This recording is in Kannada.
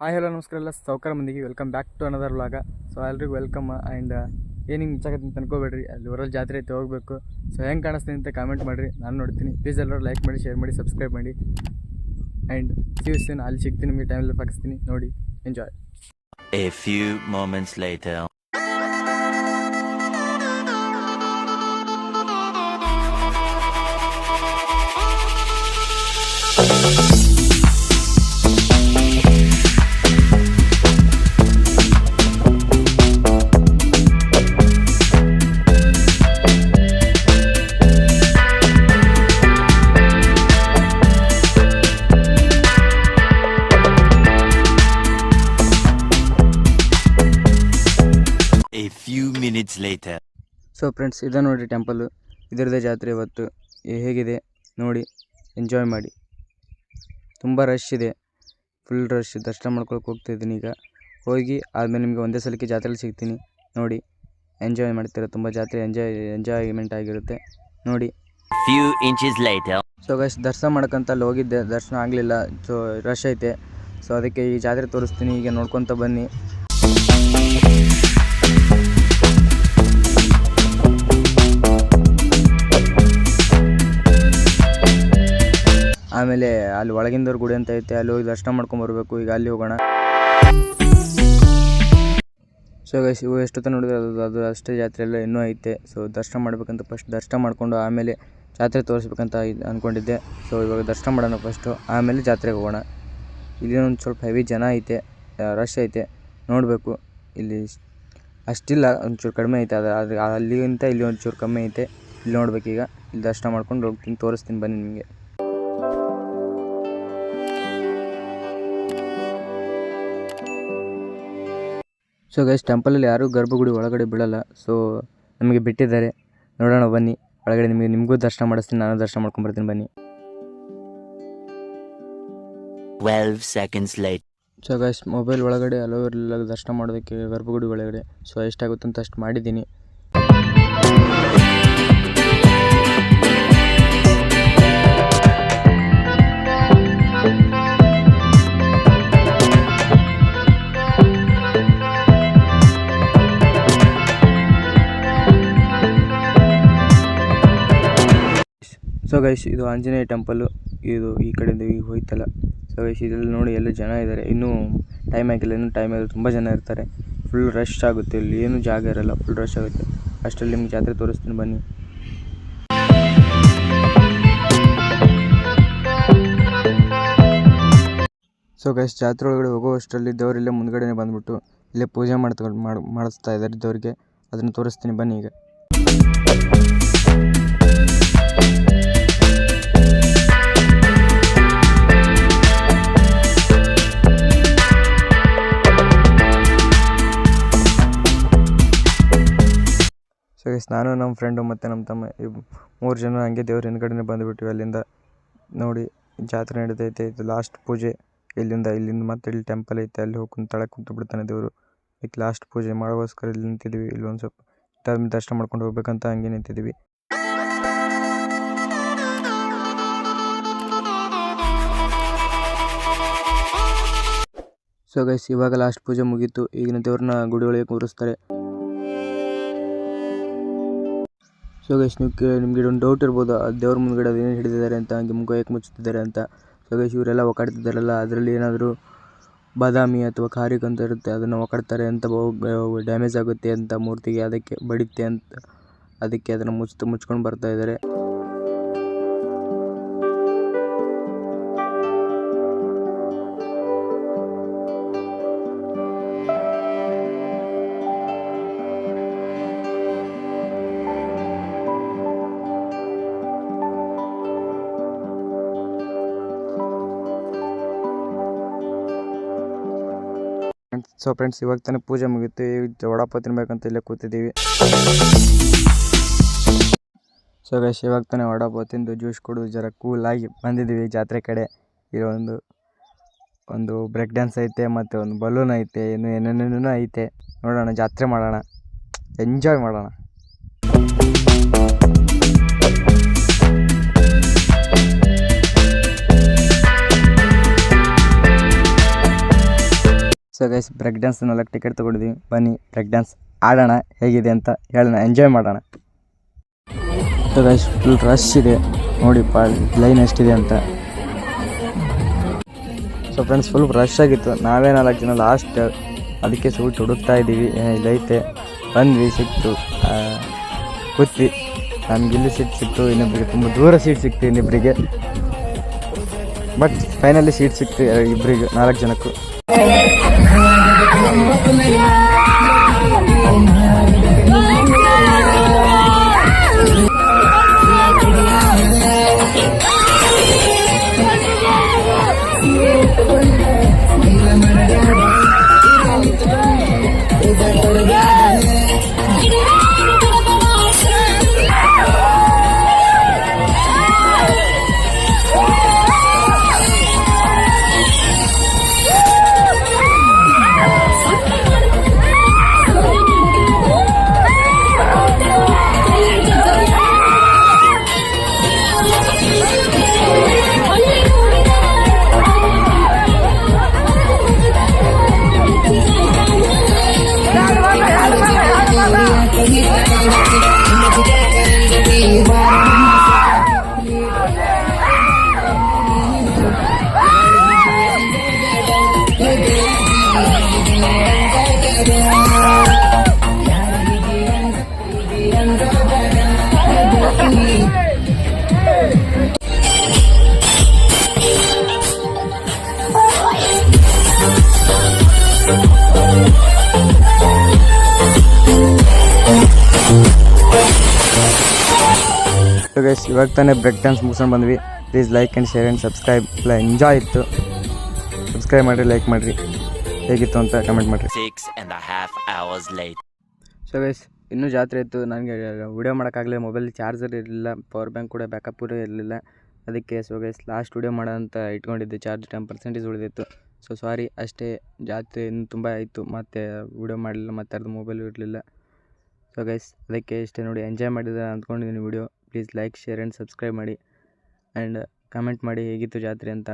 ಹಾಯ್ ಹಲೋ ನಮಸ್ಕಾರ ಎಲ್ಲ ಸೌಕರ ಮಂದಿಗೆ welcome back to another vlog. So ಎಲ್ರಿಗೂ ವೆಲ್ಕಮ್. ಆ್ಯಂಡ್ ಏನಿಂಗ್ ಮಿಚ್ಚಾಗತ್ತೆ ಅಂತ ಅನ್ಕೋಬೇಡ್ರಿ, ಅಲ್ಲಿ ಊರಲ್ಲಿ ಜಾತ್ರೆ ಐತೆ ಹೋಗಬೇಕು. ಸೊ ಹೆಂಗೆ ಕಾಣಿಸ್ತೀನಿ ಅಂತ ಕಾಮೆಂಟ್ ಮಾಡಿರಿ, ನಾನು ನೋಡ್ತೀನಿ. ಪ್ಲೀಸ್ ಎಲ್ಲರೂ ಲೈಕ್ ಮಾಡಿ, ಶೇರ್ ಮಾಡಿ, ಸಬ್ಸ್ಕ್ರೈಬ್ ಮಾಡಿ. ಆ್ಯಂಡ್ ಸಿಗ್ತೀನಿ, ಅಲ್ಲಿ ಸಿಗ್ತೀನಿ, ನಿಮಗೆ ಟೈಮಲ್ಲಿ ಹಾಕಿಸ್ತೀನಿ. ನೋಡಿ, enjoy. A few moments later. A few minutes later. So friends, ಇದೆ ನೋಡಿ ಟೆಂಪಲ್ಲು. ಇದರದೇ ಜಾತ್ರೆ ಇವತ್ತು. ಹೇಗಿದೆ ನೋಡಿ, ಎಂಜಾಯ್ ಮಾಡಿ. ತುಂಬ ರಶ್ ಇದೆ, ಫುಲ್ ರಶ್. ದರ್ಶನ ಮಾಡ್ಕೊಳಕ್ಕೆ ಹೋಗ್ತಾಯಿದ್ದೀನಿ ಈಗ. ಹೋಗಿ ಆದಮೇಲೆ ನಿಮಗೆ ಒಂದೇ ಸಲಕ್ಕೆ ಜಾತ್ರೆಯಲ್ಲಿ ಸಿಗ್ತೀನಿ. ನೋಡಿ, ಎಂಜಾಯ್ ಮಾಡ್ತೀರಾ. ತುಂಬ ಜಾತ್ರೆ ಎಂಜಾಯ್ಮೆಂಟ್ ಆಗಿರುತ್ತೆ ನೋಡಿ. Few inches later. So guys, ದರ್ಶನ ಮಾಡ್ಕೊಂತ ಅಲ್ಲಿ ಹೋಗಿದ್ದೆ, ದರ್ಶನ ಆಗಲಿಲ್ಲ. ಸೊ ರಶ್ ಐತೆ. ಸೊ ಅದಕ್ಕೆ ಈ ಜಾತ್ರೆ ತೋರಿಸ್ತೀನಿ, ಈಗ ನೋಡ್ಕೊತ ಬನ್ನಿ. ಆಮೇಲೆ ಅಲ್ಲಿ ಒಳಗಿಂದವ್ರ ಗುಡಿ ಅಂತ ಐತೆ, ಅಲ್ಲಿ ಹೋಗಿ ದರ್ಶನ ಮಾಡ್ಕೊಂಬರ್ಬೇಕು. ಈಗ ಅಲ್ಲಿ ಹೋಗೋಣ. ಸೊ ಗೈಸ್, ಇವು ಎಷ್ಟೊತ್ತ ನೋಡಿದ್ರೆ ಅದು ಅಷ್ಟೇ ಜಾತ್ರೆ ಎಲ್ಲ ಇನ್ನೂ ಐತೆ. ಸೊ ದರ್ಶನ ಮಾಡ್ಬೇಕಂತ ಫಸ್ಟ್ ದರ್ಶನ ಮಾಡಿಕೊಂಡು ಆಮೇಲೆ ಜಾತ್ರೆ ತೋರಿಸ್ಬೇಕಂತ ಅಂದ್ಕೊಂಡಿದ್ದೆ. ಸೊ ಇವಾಗ ದರ್ಶನ ಮಾಡೋಣ ಫಸ್ಟು, ಆಮೇಲೆ ಜಾತ್ರೆಗೆ ಹೋಗೋಣ. ಇಲ್ಲಿ ಒಂದು ಸ್ವಲ್ಪ ಹೆವಿ ಜನ ಐತೆ, ರಶ್ ಐತೆ, ನೋಡಬೇಕು. ಇಲ್ಲಿ ಅಷ್ಟಿಲ್ಲ, ಒಂಚೂರು ಕಡಿಮೆ ಐತೆ. ಆದರೆ ಅಲ್ಲಿಗಿಂತ ಇಲ್ಲಿ ಒಂಚೂರು ಕಮ್ಮಿ ಐತೆ. ಇಲ್ಲಿ ನೋಡ್ಬೇಕೀಗ. ಇಲ್ಲಿ ದರ್ಶನ ಮಾಡ್ಕೊಂಡು ಹೋಗ್ತೀನಿ, ತೋರಿಸ್ತೀನಿ ಬನ್ನಿ ನಿಮಗೆ. ಸೊ ಗೈಸ್, ಟೆಂಪಲಲ್ಲಿ ಯಾರೂ ಗರ್ಭಗುಡಿ ಒಳಗಡೆ ಬಿಡೋಲ್ಲ. ಸೊ ನಮಗೆ ಬಿಟ್ಟಿದ್ದಾರೆ, ನೋಡೋಣ ಬನ್ನಿ ಒಳಗಡೆ. ನಿಮಗೂ ದರ್ಶನ ಮಾಡಿಸ್ತೀನಿ, ನಾನು ದರ್ಶನ ಮಾಡ್ಕೊಂಬರ್ತೀನಿ ಬನ್ನಿ. 12 seconds later. So guys, mobile ಒಳಗಡೆ ಅಲೋ ಇರಲಿಲ್ಲ ದರ್ಶನ ಮಾಡೋದಕ್ಕೆ ಗರ್ಭಗುಡಿ ಒಳಗಡೆ. ಸೊ ಎಷ್ಟಾಗುತ್ತೆ ಅಂತ ಅಷ್ಟು ಮಾಡಿದ್ದೀನಿ. ಸೊ ಗೈಸ್, ಇದು ಆಂಜನೇಯ ಟೆಂಪಲ್ಲು. ಇದು ಈ ಕಡೆಯಿಂದ ಈಗ ಹೋಯ್ತಲ್ಲ. ಸೊ ಗೈಸ್, ಇದರಲ್ಲಿ ನೋಡಿ ಎಲ್ಲ ಜನ ಇದ್ದಾರೆ. ಇನ್ನೂ ಟೈಮ್ ಆಗಿಲ್ಲ, ಇನ್ನೂ ಟೈಮ್ ಆಗಿದೆ. ತುಂಬ ಜನ ಇರ್ತಾರೆ. ಫುಲ್ ರಶ್ ಆಗುತ್ತೆ. ಇಲ್ಲಿ ಏನೂ ಜಾಗ ಇರೋಲ್ಲ, ಫುಲ್ ರಶ್ ಆಗುತ್ತೆ. ಅಷ್ಟರಲ್ಲಿ ನಿಮ್ಗೆ ಜಾತ್ರೆ ತೋರಿಸ್ತೀನಿ ಬನ್ನಿ. ಸೊ ಗೈಸ್, ಜಾತ್ರೆ ಒಳಗಡೆ ಹೋಗೋ ಅಷ್ಟರಲ್ಲಿ ದೇವರಿಲ್ಲೇ ಮುಂದ್ಗಡೆನೇ ಬಂದುಬಿಟ್ಟು ಇಲ್ಲೇ ಪೂಜೆ ಮಾಡಿಸ್ತಾ ಇದ್ದಾರೆ ದೇವರಿಗೆ. ಅದನ್ನು ತೋರಿಸ್ತೀನಿ ಬನ್ನಿ ಈಗ. ಸೊ ಗೈಸ್, ನಾನು ನಮ್ಮ ಫ್ರೆಂಡು ಮತ್ತು ನಮ್ಮ ತಮ್ಮ 3 ಜನ ಹಂಗೆ ದೇವ್ರ ಹಿಂದ್ಗಡೆನೇ ಬಂದುಬಿಟ್ವಿ. ಅಲ್ಲಿಂದ ನೋಡಿ ಜಾತ್ರೆ ನಡೀತೈತೆ. ಇದು ಲಾಸ್ಟ್ ಪೂಜೆ. ಇಲ್ಲಿಂದ ಮತ್ತೆ ಇಲ್ಲಿ ಟೆಂಪಲ್ ಐತೆ, ಅಲ್ಲಿ ಹೋಗಿ ತಳಕ್ಕೆ ಕುಂತು ಬಿಡ್ತಾನೆ ದೇವರು. ಈಗ ಲಾಸ್ಟ್ ಪೂಜೆ ಮಾಡೋಗೋಸ್ಕರ ಇಲ್ಲಿ ನಿಂತಿದ್ವಿ. ಇಲ್ಲಿ ಒಂದು ಸ್ವಲ್ಪ ದರ್ಶನ ಮಾಡ್ಕೊಂಡು ಹೋಗ್ಬೇಕಂತ ಹಂಗೆ ನಿಂತಿದ್ವಿ. ಸೊ ಗೈಸ್, ಇವಾಗ ಲಾಸ್ಟ್ ಪೂಜೆ ಮುಗೀತು. ಈಗಿನ ದೇವ್ರನ್ನ ಗುಡಿ ಒಳಗೆ ಕೂರಿಸ್ತಾರೆ. ಸೊ ಗೈಸ್, ನಿಮಗೆ ಒಂದು ಡೌಟ್ ಇರ್ಬೋದು, ಅದು ದೇವ್ರ ಮುಂದ್ಗಡೆ ಅದೇನು ಹಿಡಿದಿದ್ದಾರೆ ಅಂತ, ಹಂಗೆ ಮುಖ ಏಕೆ ಮುಚ್ಚುತ್ತಿದ್ದಾರೆ ಅಂತ. ಸೊ ಗೈಸ್, ಇವರೆಲ್ಲ ಒಕಾಡ್ತಿದ್ದಾರಲ್ಲ, ಅದರಲ್ಲಿ ಏನಾದರೂ ಬಾದಾಮಿ ಅಥವಾ ಖಾರಿಕ್ ಅಂತ ಇರುತ್ತೆ, ಅದನ್ನು ಒಕಾಡ್ತಾರೆ ಅಂತ, ಡ್ಯಾಮೇಜ್ ಆಗುತ್ತೆ ಅಂತ ಮೂರ್ತಿಗೆ, ಅದಕ್ಕೆ ಬಡಿತೆ ಅಂತ, ಅದಕ್ಕೆ ಅದನ್ನು ಮುಚ್ಕೊಂಡು ಬರ್ತಾ ಇದ್ದಾರೆ. ಸೊ ಫ್ರೆಂಡ್ಸ್, ಇವಾಗ ತಾನೇ ಪೂಜೆ ಮುಗಿತು. ವಡಾಪಾವ್ ತಿನ್ಬೇಕಂತ ಇಲ್ಲೇ ಕೂತಿದ್ದೀವಿ. ಸೊ ಗೈಸ್, ಇವಾಗ ತಾನೇ ವಡಾಪಾವ್ ತಿಂದು ಜ್ಯೂಸ್ ಕುಡಿದು ಜರ ಕೂಲಾಗಿ ಬಂದಿದ್ದೀವಿ ಜಾತ್ರೆ ಕಡೆ. ಇಲ್ಲಿ ಒಂದು ಬ್ರೇಕ್ ಡ್ಯಾನ್ಸ್ ಐತೆ, ಮತ್ತು ಒಂದು ಬಲೂನ್ ಐತೆ, ಏನೇನೇನೋ ಐತೆ. ನೋಡೋಣ, ಜಾತ್ರೆ ಮಾಡೋಣ, ಎಂಜಾಯ್ ಮಾಡೋಣ. So guys break dance 4 ticket ತೊಗೊಂಡಿದ್ದೀವಿ, ಬನ್ನಿ ಬ್ರೇಕ್ ಡ್ಯಾನ್ಸ್ ಆಡೋಣ, ಹೇಗಿದೆ ಅಂತ ಹೇಳೋಣ, ಎಂಜಾಯ್ ಮಾಡೋಣ. ಸೊ ಗೈಸ್ ಫುಲ್ ರಶ್ ಇದೆ ನೋಡಿಪ್ಪ, ಲೈನ್ ಎಷ್ಟಿದೆ ಅಂತ. ಸೊ ಫ್ರೆಂಡ್ಸ್ ಫುಲ್ ರಶ್ ಆಗಿತ್ತು, ನಾವೇ 4 ಜನ ಲಾಸ್ಟ್, ಅದಕ್ಕೆ ಸೂಟ್ ಹುಡುಕ್ತಾ ಇದ್ದೀವಿ, ಇಲ್ಲೈತೆ ಬಂದ್ವಿ, ಸಿಕ್ತು, ಕೂತ್ವಿ. ನಮಗಿಲ್ಲಿ ಸೀಟ್ ಸಿಕ್ತು, ಇನ್ನೊಬ್ಬರಿಗೆ ತುಂಬ ದೂರ ಸೀಟ್ ಸಿಕ್ತು ಇನ್ನಿಬ್ಬರಿಗೆ, ಬಟ್ ಫೈನಲಿ ಸೀಟ್ ಸಿಕ್ತು ಇಬ್ಬರಿಗೆ 4 ಜನಕ್ಕೂ. ಸೊ ಗೈಸ್ ಇವಾಗ ತಾನೇ ಬ್ರೇಕ್ ಡ್ಯಾನ್ಸ್ ಮುಗಿಸ್ಕೊಂಡು ಬಂದ್ವಿ. Please like and share and subscribe. ಎಲ್ಲ ಎಂಜಾಯ್ ಇತ್ತು, ಸಬ್ಸ್ಕ್ರೈಬ್ ಮಾಡಿರಿ, ಲೈಕ್ ಮಾಡಿರಿ, ಹೇಗಿತ್ತು ಅಂತ ಕಮೆಂಟ್ ಮಾಡಿರಿ. 6.5 hours later. ಸೊ ಗೈಸ್ ಇನ್ನೂ ಜಾತ್ರೆ ಇತ್ತು, ನನಗೆ ವಿಡಿಯೋ ಮಾಡೋಕ್ಕಾಗಲಿ, ಮೊಬೈಲ್ ಚಾರ್ಜರ್ ಇರಲಿಲ್ಲ, ಪವರ್ ಬ್ಯಾಂಕ್ ಕೂಡ ಬ್ಯಾಕಪ್ ಕೂಡ ಇರಲಿಲ್ಲ, ಅದಕ್ಕೆ ಸೊ ಗೈಸ್ ಲಾಸ್ಟ್ ವಿಡಿಯೋ ಮಾಡೋ ಅಂತ ಇಟ್ಕೊಂಡಿದ್ದೆ, ಚಾರ್ಜ್ 10% ಉಳಿದಿತ್ತು. ಸೊ ಸಾರಿ, ಅಷ್ಟೇ, ಜಾತ್ರೆ ಇನ್ನೂ ತುಂಬ ಆಯಿತು, ಮತ್ತು ವಿಡಿಯೋ ಮಾಡಲಿಲ್ಲ, ಮತ್ತು ಅದು ಮೊಬೈಲು ಇರಲಿಲ್ಲ. ಸೊ ಗೈಸ್ ಅದಕ್ಕೆ ಇಷ್ಟೇ ನೋಡಿ, ಎಂಜಾಯ್ ಮಾಡಿದ್ರೆ ಅಂದ್ಕೊಂಡಿದ್ದೀನಿ video. Please like share and subscribe ಮಾಡಿ ಆ್ಯಂಡ್ ಕಮೆಂಟ್ ಮಾಡಿ ಹೇಗಿತ್ತು ಜಾತ್ರೆ ಅಂತ.